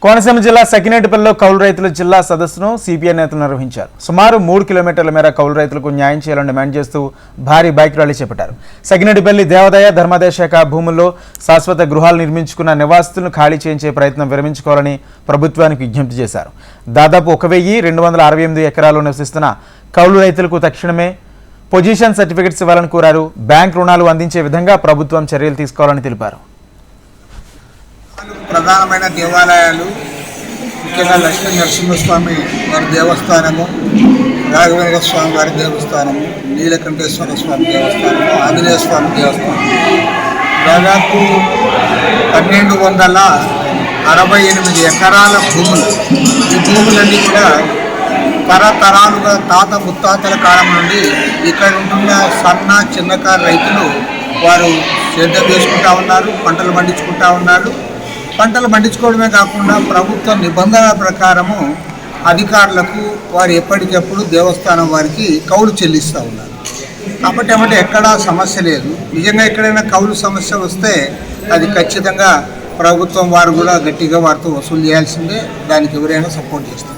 కోనసీమ జిల్లా సకినేటిపల్లిలో కౌలు రైతుల జిల్లా సదస్సును సిపిఐ నేతలు నిర్వహించారు. సుమారు 3 కిలోమీటర్ల మేర కౌలు రైతులకు న్యాయం చేయాలని డిమాండ్ చేస్తూ భారీ బైక్ ర్యాలీ చేపట్టారు. సకినేటిపల్లి దేవాదాయ ధర్మాదాయ శాఖ భూముల్లో శాశ్వత గృహాలు నిర్మించుకున్న నివాసితులను ఖాళీ చేయించే ప్రయత్నం విరమించుకోవాలని ప్రభుత్వానికి విజ్ఞప్తి చేశారు. దాదాపు 1268 ఎకరాల్లో నివసిస్తున్న కౌలు రైతులకు తక్షణమే పొజిషన్ సర్టిఫికెట్స్ ఇవ్వాలని కోరారు. బ్యాంక్ రుణాలు అందించే విధంగా ప్రభుత్వం చర్యలు తీసుకోవాలని తెలిపారు. ప్రధానమైన దేవాలయాలు ముఖ్యంగా లక్ష్మీ నరసింహస్వామి వారి దేవస్థానము, రాఘవేంద్ర స్వామి వారి దేవస్థానము, నీలకంఠేశ్వర స్వామి దేవస్థానము, ఆంజనేయ స్వామి దేవస్థానం దాదాపు 1268 ఎకరాల భూములు. ఈ భూములన్నీ కూడా తరతరాలుగా తాత ముత్తాతల కాలం నుండి ఇక్కడ ఉంటున్న సన్న చిన్నకారు రైతులు వారు సేద్యం చేసుకుంటూ ఉన్నారు, పంటలు పండించుకుంటూ ఉన్నారు. పంటలు పండించుకోవడమే కాకుండా ప్రభుత్వ నిబంధనల ప్రకారము అధికారులకు వారు ఎప్పటికప్పుడు దేవస్థానం వారికి కౌలు చెల్లిస్తూ ఉన్నారు. కాబట్టి ఏమంటే ఎక్కడా సమస్య లేదు. నిజంగా ఎక్కడైనా కౌలు సమస్య వస్తే అది ఖచ్చితంగా ప్రభుత్వం వారు కూడా గట్టిగా వారితో వసూలు చేయాల్సిందే. దానికి ఎవరైనా సపోర్ట్ చేస్తారు.